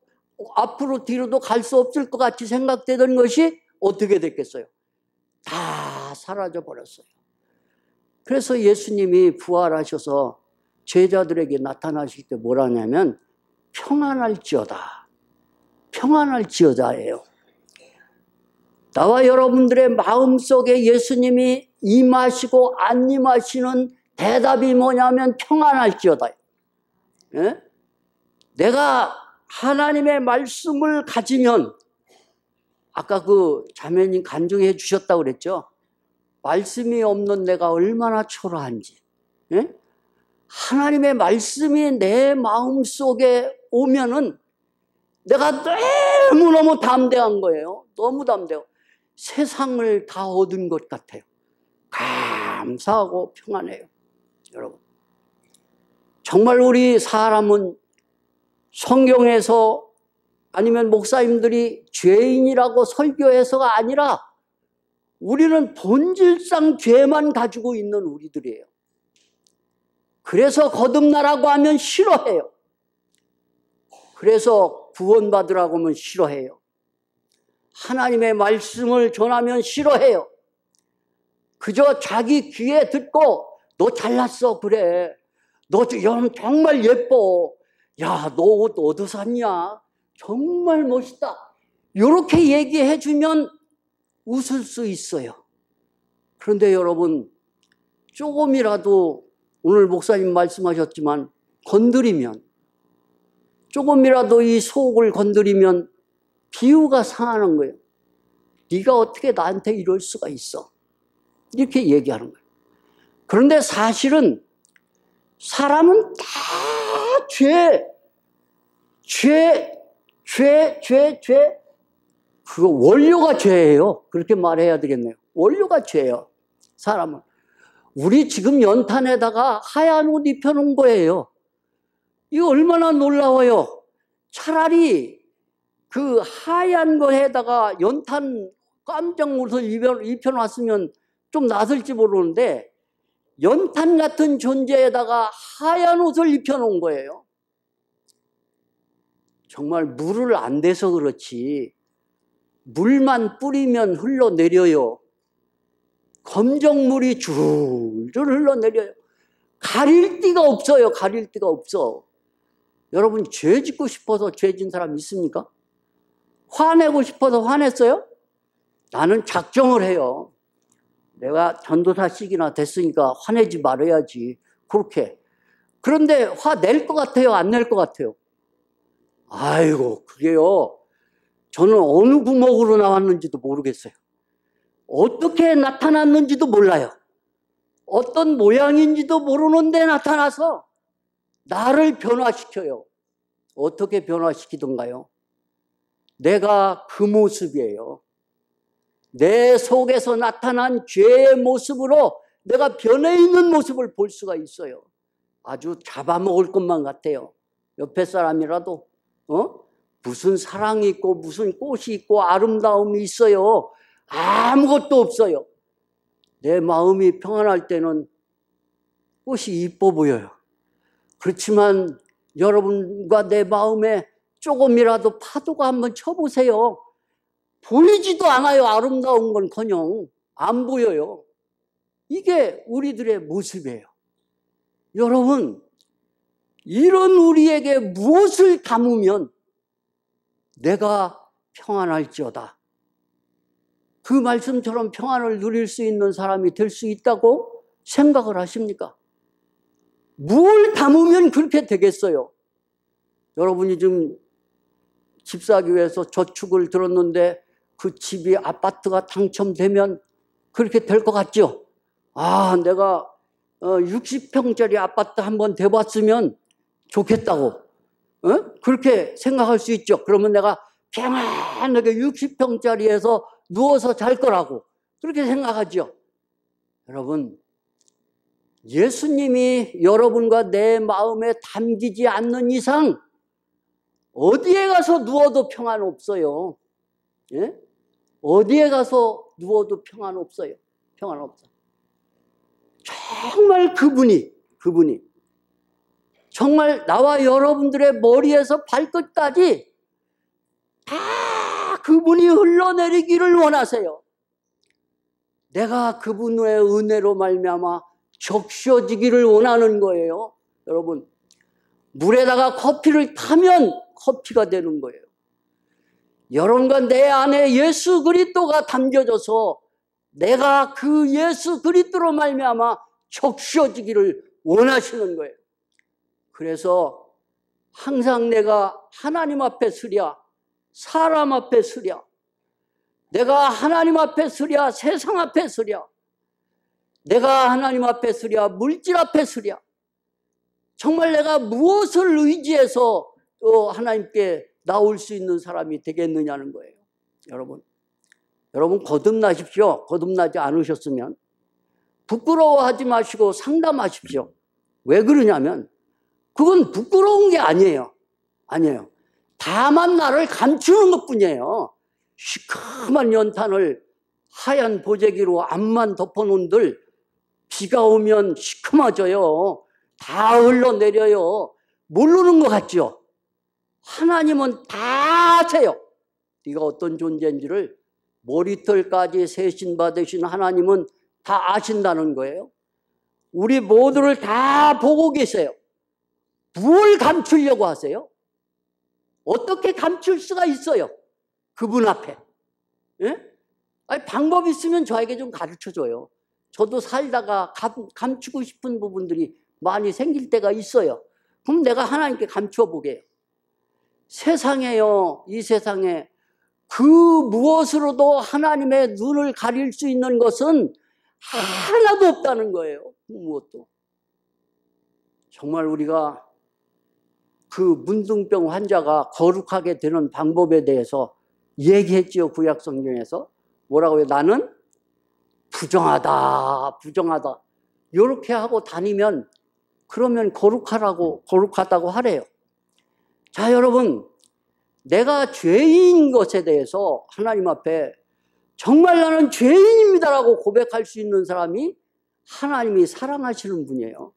앞으로 뒤로도 갈 수 없을 것 같이 생각되던 것이 어떻게 됐겠어요? 다 사라져 버렸어요. 그래서 예수님이 부활하셔서 제자들에게 나타나실 때 뭐라 하냐면 평안할지어다, 평안할지어다예요. 나와 여러분들의 마음속에 예수님이 임하시고 안 임하시는 대답이 뭐냐면 평안할지어다. 예? 내가 하나님의 말씀을 가지면, 아까 그 자매님 간증해 주셨다고 그랬죠. 말씀이 없는 내가 얼마나 초라한지. 예? 하나님의 말씀이 내 마음속에 오면은 내가 너무너무 담대한 거예요. 너무 담대해요. 세상을 다 얻은 것 같아요. 감사하고 평안해요. 여러분, 정말 우리 사람은 성경에서 아니면 목사님들이 죄인이라고 설교해서가 아니라 우리는 본질상 죄만 가지고 있는 우리들이에요. 그래서 거듭나라고 하면 싫어해요. 그래서 구원받으라고 하면 싫어해요. 하나님의 말씀을 전하면 싫어해요. 그저 자기 귀에 듣고 너 잘났어, 그래, 너 정말 예뻐, 야, 너 옷 어디서 샀냐, 정말 멋있다, 이렇게 얘기해 주면 웃을 수 있어요. 그런데 여러분, 조금이라도 오늘 목사님 말씀하셨지만 건드리면, 조금이라도 이 속을 건드리면 비유가 상하는 거예요. 네가 어떻게 나한테 이럴 수가 있어, 이렇게 얘기하는 거예요. 그런데 사실은 사람은 다 그거 원료가 죄예요. 그렇게 말해야 되겠네요. 원료가 죄예요. 사람은. 우리 지금 연탄에다가 하얀 옷 입혀놓은 거예요. 이거 얼마나 놀라워요. 차라리 그 하얀 거에다가 연탄 깜짝 옷을 입혀놨으면 좀 낫을지 모르는데, 연탄 같은 존재에다가 하얀 옷을 입혀놓은 거예요. 정말 물을 안 대서 그렇지 물만 뿌리면 흘러내려요. 검정물이 줄줄 흘러내려요. 가릴 데가 없어요. 가릴 데가 없어. 여러분, 죄 짓고 싶어서 죄 진 사람 있습니까? 화내고 싶어서 화냈어요? 나는 작정을 해요. 내가 전도사식이나 됐으니까 화내지 말아야지, 그렇게. 그런데 화낼 것 같아요, 안 낼 것 같아요? 아이고, 그게요, 저는 어느 구멍으로 나왔는지도 모르겠어요. 어떻게 나타났는지도 몰라요. 어떤 모양인지도 모르는데 나타나서 나를 변화시켜요. 어떻게 변화시키던가요? 내가 그 모습이에요. 내 속에서 나타난 죄의 모습으로 내가 변해 있는 모습을 볼 수가 있어요. 아주 잡아먹을 것만 같아요. 옆에 사람이라도 무슨 사랑이 있고 무슨 꽃이 있고 아름다움이 있어요? 아무것도 없어요. 내 마음이 평안할 때는 꽃이 이뻐 보여요. 그렇지만 여러분과 내 마음에 조금이라도 파도가 한번 쳐보세요. 보이지도 않아요. 아름다운 건커녕 안 보여요. 이게 우리들의 모습이에요. 여러분, 이런 우리에게 무엇을 담으면 내가 평안할지어다, 그 말씀처럼 평안을 누릴 수 있는 사람이 될 수 있다고 생각을 하십니까? 뭘 담으면 그렇게 되겠어요? 여러분이 지금 집 사기 위해서 저축을 들었는데 그 집이, 아파트가 당첨되면 그렇게 될 것 같죠? 아, 내가 60평짜리 아파트 한번 대봤으면 좋겠다고, 그렇게 생각할 수 있죠. 그러면 내가 평안하게 60평짜리에서 누워서 잘 거라고, 그렇게 생각하죠. 여러분, 예수님이 여러분과 내 마음에 담기지 않는 이상 어디에 가서 누워도 평안 없어요. 예? 어디에 가서 누워도 평안 없어요. 평안 없어. 정말 그분이 정말 나와 여러분들의 머리에서 발끝까지 다 그분이 흘러내리기를 원하세요. 내가 그분의 은혜로 말미암아 적셔지기를 원하는 거예요. 여러분, 물에다가 커피를 타면 커피가 되는 거예요. 여러분과 내 안에 예수 그리스도가 담겨져서 내가 그 예수 그리스도로 말미암아 적셔지기를 원하시는 거예요. 그래서 항상 내가 하나님 앞에 서랴, 사람 앞에 서랴, 내가 하나님 앞에 서랴, 세상 앞에 서랴, 내가 하나님 앞에 서랴, 물질 앞에 서랴, 정말 내가 무엇을 의지해서 하나님께 나올 수 있는 사람이 되겠느냐는 거예요. 여러분 거듭나십시오. 거듭나지 않으셨으면 부끄러워하지 마시고 상담하십시오. 왜 그러냐면 그건 부끄러운 게 아니에요. 다만 나를 감추는 것뿐이에요. 시커먼 연탄을 하얀 보재기로 앞만 덮어놓은들 비가 오면 시커머져요. 다 흘러내려요. 모르는 것 같죠? 하나님은 다 아세요. 네가 어떤 존재인지를 머리털까지 세신받으신 하나님은 다 아신다는 거예요. 우리 모두를 다 보고 계세요. 뭘 감추려고 하세요? 어떻게 감출 수가 있어요? 그분 앞에. 예? 아니, 방법이 있으면 저에게 좀 가르쳐줘요. 저도 살다가 감추고 싶은 부분들이 많이 생길 때가 있어요. 그럼 내가 하나님께 감추어 보게요. 세상에요, 이 세상에 그 무엇으로도 하나님의 눈을 가릴 수 있는 것은 하나도 없다는 거예요. 무엇도. 정말 우리가 그 문둥병 환자가 거룩하게 되는 방법에 대해서 얘기했지요. 구약 성경에서. 뭐라고요? 나는 부정하다. 이렇게 하고 다니면 그러면 거룩하다고 하래요. 자, 여러분, 내가 죄인인 것에 대해서 하나님 앞에 정말 나는 죄인입니다라고 고백할 수 있는 사람이 하나님이 사랑하시는 분이에요.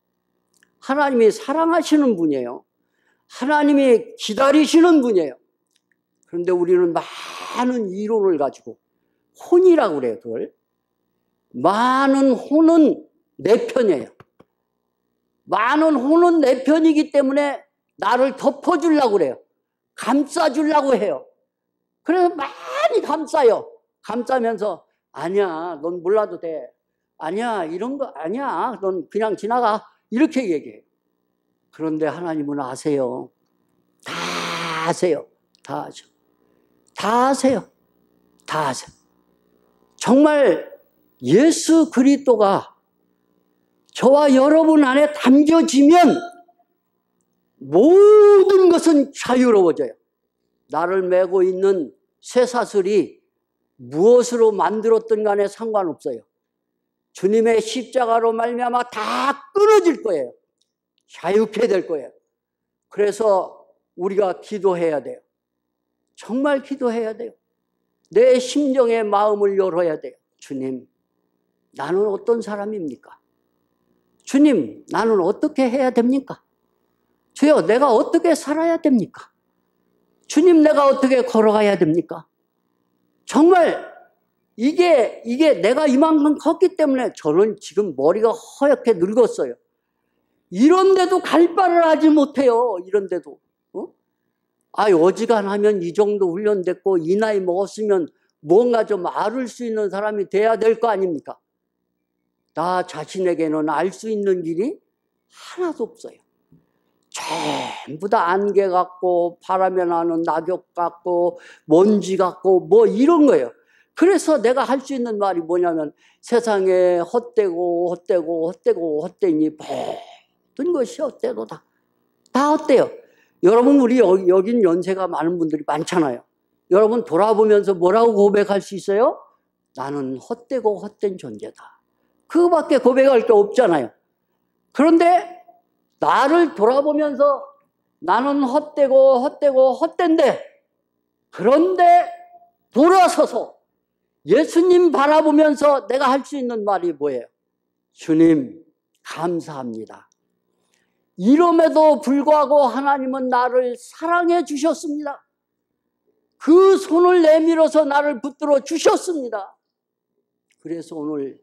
하나님이 사랑하시는 분이에요. 하나님이 기다리시는 분이에요. 그런데 우리는 많은 이론을 가지고 혼이라고 그래요. 그걸 많은 혼은 내 편이에요. 많은 혼은 내 편이기 때문에 나를 덮어주려고 그래요. 감싸주려고 해요. 그래서 많이 감싸요. 감싸면서 아니야, 넌 몰라도 돼. 아니야, 이런 거 아니야. 넌 그냥 지나가. 이렇게 얘기해요. 그런데 하나님은 아세요. 다 아세요. 다 아세요. 다 아세요. 다 아세요. 정말 예수 그리스도가 저와 여러분 안에 담겨지면 모든 것은 자유로워져요. 나를 메고 있는 쇠사슬이 무엇으로 만들었든 간에 상관없어요. 주님의 십자가로 말미암아 다 끊어질 거예요. 자유케 될 거예요. 그래서 우리가 기도해야 돼요. 정말 기도해야 돼요. 내 심령의 마음을 열어야 돼요. 주님, 나는 어떤 사람입니까? 주님, 나는 어떻게 해야 됩니까? 주여, 내가 어떻게 살아야 됩니까? 주님, 내가 어떻게 걸어가야 됩니까? 정말 이게 내가 이만큼 컸기 때문에 저는 지금 머리가 허옇게 늙었어요. 이런데도 갈 바를 하지 못해요. 이런데도. 어지간하면 이 정도 훈련됐고 이 나이 먹었으면 뭔가 좀 알을 수 있는 사람이 돼야 될 거 아닙니까? 나 자신에게는 알 수 있는 길이 하나도 없어요. 전부 다 안개 같고 바람에 나는 낙엽 같고 먼지 같고 뭐 이런 거예요. 그래서 내가 할 수 있는 말이 뭐냐면 세상에 헛되고 헛되니 모든 것이 헛되고 다 헛돼요. 여러분, 우리 여긴 연세가 많은 분들이 많잖아요. 여러분 돌아보면서 뭐라고 고백할 수 있어요? 나는 헛되고 헛된 존재다. 그거밖에 고백할 게 없잖아요. 그런데 나를 돌아보면서 나는 헛되고 헛된데, 그런데 돌아서서 예수님 바라보면서 내가 할 수 있는 말이 뭐예요? 주님, 감사합니다. 이름에도 불구하고 하나님은 나를 사랑해 주셨습니다. 그 손을 내밀어서 나를 붙들어 주셨습니다. 그래서 오늘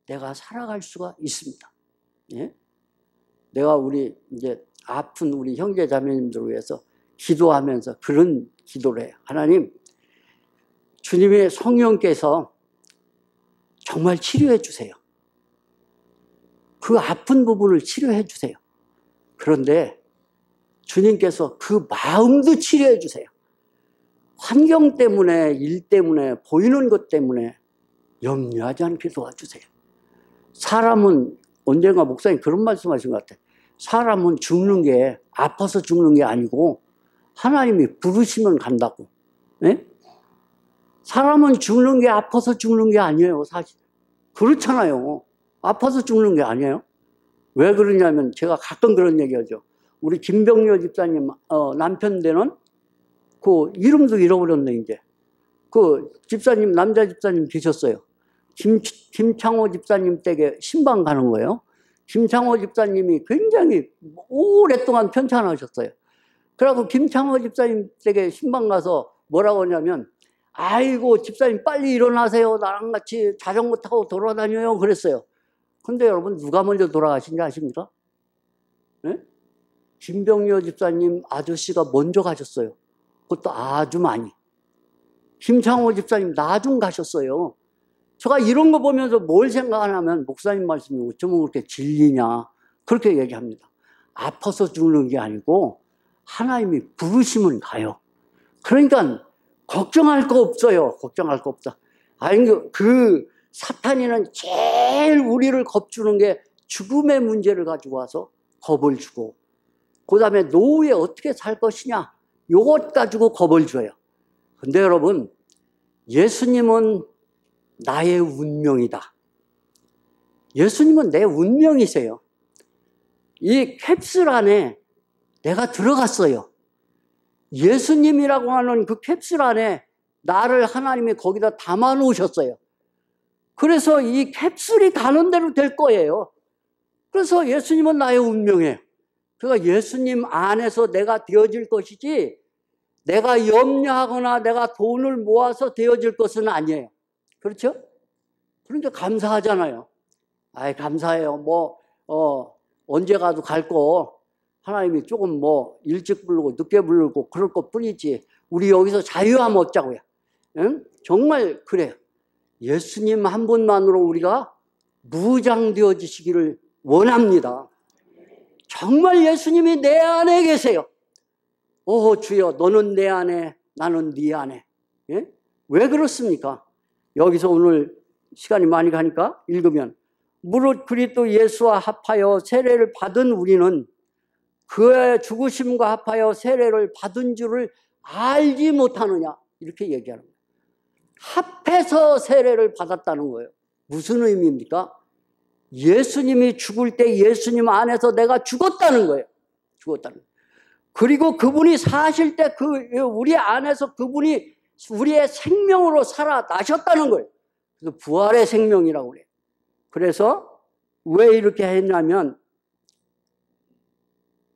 내가 살아갈 수가 있습니다. 예? 내가 우리 이제 아픈 우리 형제 자매님들을 위해서 기도하면서 그런 기도를 해요. 하나님, 주님의 성령께서 정말 치료해 주세요. 그 아픈 부분을 치료해 주세요. 그런데 주님께서 그 마음도 치료해 주세요. 환경 때문에, 일 때문에, 보이는 것 때문에 염려하지 않게 도와주세요. 사람은, 언젠가 목사님 그런 말씀하신 것 같아요. 사람은 죽는 게 아파서 죽는 게 아니고 하나님이 부르시면 간다고. 네? 사람은 죽는 게 아파서 죽는 게 아니에요, 사실. 그렇잖아요. 아파서 죽는 게 아니에요. 왜 그러냐면 제가 가끔 그런 얘기하죠. 우리 김병렬 집사님 남편 되는 그 이름도 잃어버렸네 이제. 그 집사님, 남자 집사님 계셨어요. 김창호 집사님 댁에 신방 가는 거예요. 김창호 집사님이 굉장히 오랫동안 편찮으셨어요. 그래갖고 김창호 집사님 댁에 신방 가서 뭐라고 하냐면, 아이고 집사님 빨리 일어나세요. 나랑 같이 자전거 타고 돌아다녀요. 그랬어요. 근데 여러분 누가 먼저 돌아가신지 아십니까? 네? 김병렬 집사님 아저씨가 먼저 가셨어요. 그것도 아주 많이. 김창호 집사님 나중 가셨어요. 제가 이런 거 보면서 뭘 생각하냐면, 목사님 말씀이 어쩌면 그렇게 진리냐, 그렇게 얘기합니다. 아파서 죽는 게 아니고 하나님이 부르시면 가요. 그러니까 걱정할 거 없어요. 걱정할 거 없다. 아니, 그 사탄이는 제일 우리를 겁주는 게 죽음의 문제를 가지고 와서 겁을 주고, 그 다음에 노후에 어떻게 살 것이냐, 요것 가지고 겁을 줘요. 근데 여러분, 예수님은 나의 운명이다. 예수님은 내 운명이세요. 이 캡슐 안에 내가 들어갔어요. 예수님이라고 하는 그 캡슐 안에 나를 하나님이 거기다 담아 놓으셨어요. 그래서 이 캡슐이 가는 대로 될 거예요. 그래서 예수님은 나의 운명이에요. 그러니까 예수님 안에서 내가 되어질 것이지, 내가 염려하거나 내가 돈을 모아서 되어질 것은 아니에요. 그렇죠? 그러니까 감사하잖아요. 아이, 감사해요. 언제 가도 갈 거, 하나님이 조금 일찍 부르고 늦게 부르고 그럴 것 뿐이지, 우리 여기서 자유함 얻자고요. 응? 정말 그래요. 예수님 한 분만으로 우리가 무장되어지시기를 원합니다. 정말 예수님이 내 안에 계세요. 오 주여, 너는 내 안에, 나는 네 안에. 예? 왜 그렇습니까? 여기서 오늘 시간이 많이 가니까 읽으면, 무릇 그리스도 예수와 합하여 세례를 받은 우리는 그의 죽으심과 합하여 세례를 받은 줄을 알지 못하느냐, 이렇게 얘기하는 거예요. 합해서 세례를 받았다는 거예요. 무슨 의미입니까? 예수님이 죽을 때 예수님 안에서 내가 죽었다는 거예요. 죽었다는 거예요. 그리고 그분이 사실 때 우리 안에서 그분이 우리의 생명으로 살아나셨다는 거예요. 그래서 부활의 생명이라고 그래요. 그래서 왜 이렇게 했냐면,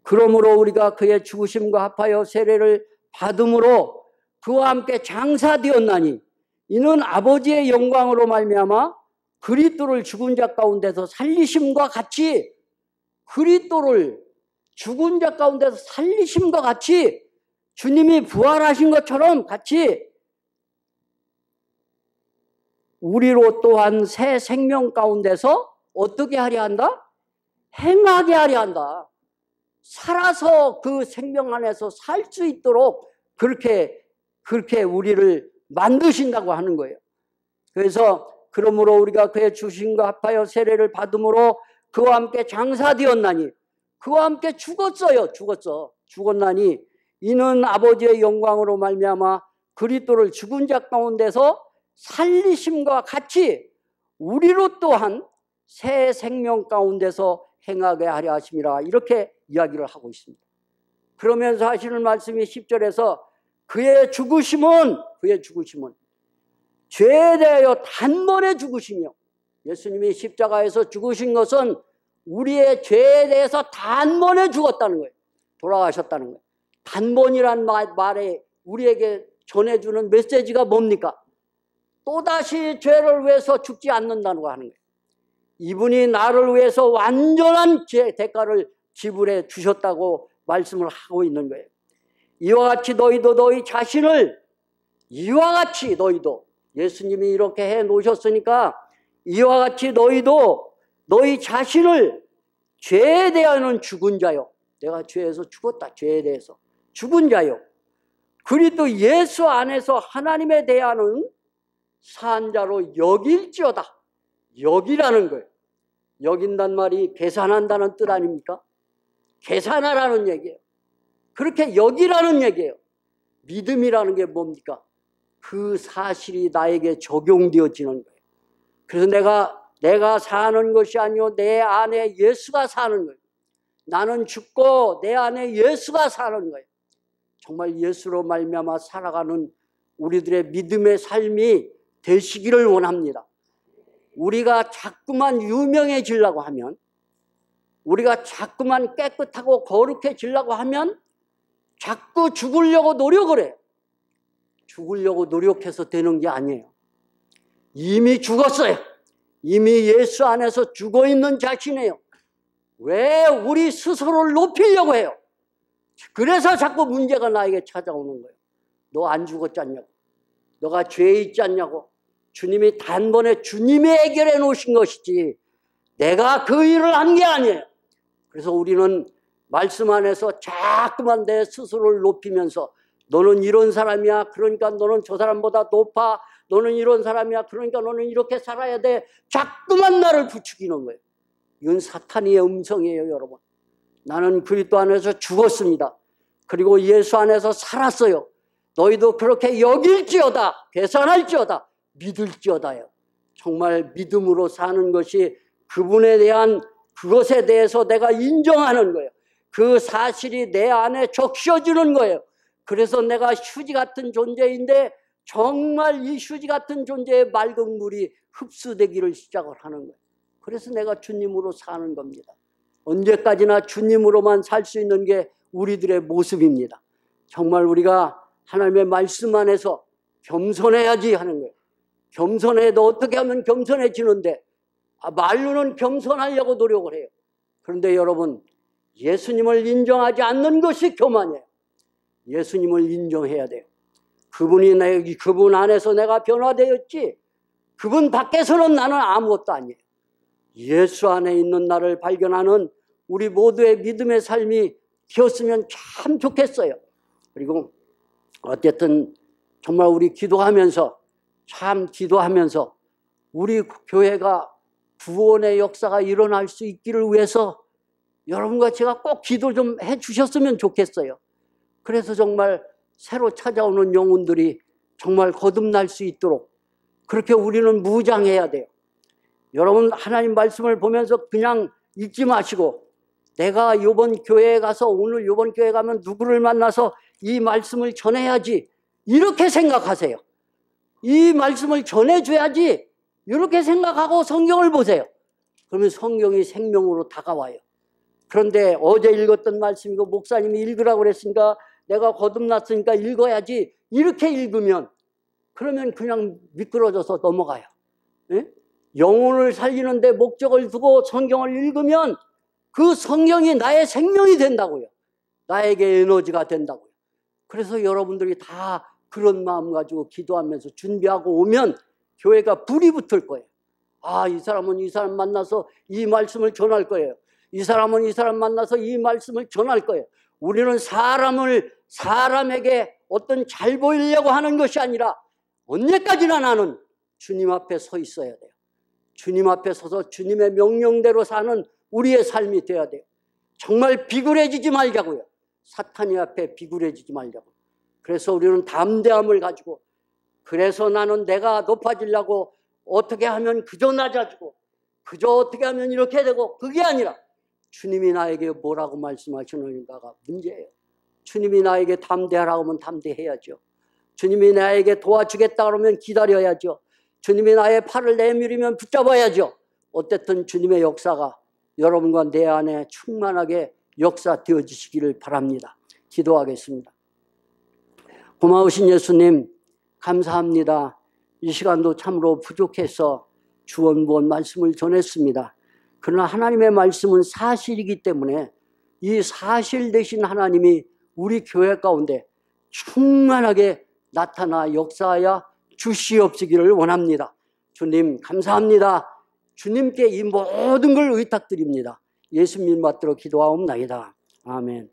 그러므로 우리가 그의 죽으심과 합하여 세례를 받음으로 그와 함께 장사되었나니, 이는 아버지의 영광으로 말미암아 그리스도를 죽은 자 가운데서 살리심과 같이, 그리스도를 죽은 자 가운데서 살리심과 같이, 주님이 부활하신 것처럼 같이 우리로 또한 새 생명 가운데서 어떻게 하려 한다? 행하게 하려 한다. 살아서 그 생명 안에서 살 수 있도록 그렇게 우리를 만드신다고 하는 거예요. 그래서 그러므로 우리가 그의 죽으심과 합하여 세례를 받음으로 그와 함께 장사되었나니, 그와 함께 죽었어요. 죽었나니 이는 아버지의 영광으로 말미암아 그리스도를 죽은 자 가운데서 살리심과 같이 우리로 또한 새 생명 가운데서 행하게 하려 하심이라, 이렇게 이야기를 하고 있습니다. 그러면서 하시는 말씀이 10절에서 그의 죽으심은 죄에 대하여 단번에 죽으시며, 예수님이 십자가에서 죽으신 것은 우리의 죄에 대해서 단번에 죽었다는 거예요. 돌아가셨다는 거예요. 단번이란 말에 우리에게 전해주는 메시지가 뭡니까? 또다시 죄를 위해서 죽지 않는다는 거 하는 거예요. 이분이 나를 위해서 완전한 대가를 지불해 주셨다고 말씀을 하고 있는 거예요. 이와 같이 너희도 너희 자신을, 이와 같이 너희도, 예수님이 이렇게 해 놓으셨으니까 이와 같이 너희도 너희 자신을 죄에 대하여는 죽은 자요. 내가 죄에서 죽었다. 죄에 대해서 죽은 자요. 그리고 예수 안에서 하나님에 대하여는 산 자로 여길지어다. 여기라는 거예요. 여긴단 말이 계산한다는 뜻 아닙니까? 계산하라는 얘기예요. 그렇게 여기라는 얘기예요. 믿음이라는 게 뭡니까? 그 사실이 나에게 적용되어지는 거예요. 그래서 내가 사는 것이 아니요 내 안에 예수가 사는 거예요. 나는 죽고 내 안에 예수가 사는 거예요. 정말 예수로 말미암아 살아가는 우리들의 믿음의 삶이 되시기를 원합니다. 우리가 자꾸만 유명해지려고 하면, 우리가 자꾸만 깨끗하고 거룩해지려고 하면 자꾸 죽으려고 노력을 해요. 죽으려고 노력해서 되는 게 아니에요. 이미 죽었어요. 이미 예수 안에서 죽어있는 자신이에요. 왜 우리 스스로를 높이려고 해요? 그래서 자꾸 문제가 나에게 찾아오는 거예요. 너 안 죽었지 않냐고. 너가 죄에 있지 않냐고. 주님이 단번에 주님이 해결해 놓으신 것이지 내가 그 일을 한 게 아니에요. 그래서 우리는 말씀 안에서 자꾸만 내 스스로를 높이면서 너는 이런 사람이야. 그러니까 너는 저 사람보다 높아. 너는 이런 사람이야. 그러니까 너는 이렇게 살아야 돼. 자꾸만 나를 부추기는 거예요. 이건 사탄의 음성이에요, 여러분. 나는 그리스도 안에서 죽었습니다. 그리고 예수 안에서 살았어요. 너희도 그렇게 여길지어다. 계산할지어다. 믿을지어다요. 정말 믿음으로 사는 것이 그분에 대한 그것에 대해서 내가 인정하는 거예요. 그 사실이 내 안에 적셔지는 거예요. 그래서 내가 휴지 같은 존재인데 정말 이 휴지 같은 존재의 맑은 물이 흡수되기를 시작을 하는 거예요. 그래서 내가 주님으로 사는 겁니다. 언제까지나 주님으로만 살 수 있는 게 우리들의 모습입니다. 정말 우리가 하나님의 말씀 안에서 겸손해야지 하는 거예요. 겸손해도 어떻게 하면 겸손해지는데 말로는 겸손하려고 노력을 해요. 그런데 여러분, 예수님을 인정하지 않는 것이 교만이에요. 예수님을 인정해야 돼요. 그분 안에서 내가 변화되었지 그분 밖에서는 나는 아무것도 아니에요. 예수 안에 있는 나를 발견하는 우리 모두의 믿음의 삶이 되었으면 참 좋겠어요. 그리고 어쨌든 정말 우리 기도하면서 우리 교회가 구원의 역사가 일어날 수 있기를 위해서 여러분과 제가 꼭 기도 좀 해주셨으면 좋겠어요. 그래서 정말 새로 찾아오는 영혼들이 정말 거듭날 수 있도록 그렇게 우리는 무장해야 돼요. 여러분, 하나님 말씀을 보면서 그냥 읽지 마시고 내가 이번 교회에 가서 오늘 이번 교회에 가면 누구를 만나서 이 말씀을 전해야지 이렇게 생각하세요. 이 말씀을 전해줘야지 이렇게 생각하고 성경을 보세요. 그러면 성경이 생명으로 다가와요. 그런데 어제 읽었던 말씀이고 목사님이 읽으라고 그랬으니까 내가 거듭났으니까 읽어야지 이렇게 읽으면 그러면 그냥 미끄러져서 넘어가요. 예? 영혼을 살리는 데 목적을 두고 성경을 읽으면 그 성경이 나의 생명이 된다고요. 나에게 에너지가 된다고요. 그래서 여러분들이 다 그런 마음 가지고 기도하면서 준비하고 오면 교회가 불이 붙을 거예요. 아, 이 사람은 이 사람 만나서 이 말씀을 전할 거예요. 이 사람은 이 사람 만나서 이 말씀을 전할 거예요. 우리는 사람에게 어떤 잘 보이려고 하는 것이 아니라 언제까지나 나는 주님 앞에 서 있어야 돼요. 주님 앞에 서서 주님의 명령대로 사는 우리의 삶이 되어야 돼요. 정말 비굴해지지 말자고요. 사탄이 앞에 비굴해지지 말자고. 그래서 우리는 담대함을 가지고 그래서 나는 내가 높아지려고 어떻게 하면 그저 낮아지고 그저 어떻게 하면 이렇게 되고, 그게 아니라 주님이 나에게 뭐라고 말씀하시는가가 문제예요. 주님이 나에게 담대하라고 하면 담대해야죠. 주님이 나에게 도와주겠다 그러면 기다려야죠. 주님이 나의 팔을 내밀으면 붙잡아야죠. 어쨌든 주님의 역사가 여러분과 내 안에 충만하게 역사되어 주시기를 바랍니다. 기도하겠습니다. 고마우신 예수님, 감사합니다. 이 시간도 참으로 부족해서 주원부원 말씀을 전했습니다. 그러나 하나님의 말씀은 사실이기 때문에 이 사실 되신 하나님이 우리 교회 가운데 충만하게 나타나 역사하여 주시옵시기를 원합니다. 주님 감사합니다. 주님께 이 모든 걸 의탁드립니다. 예수님 받들어 기도하옵나이다. 아멘.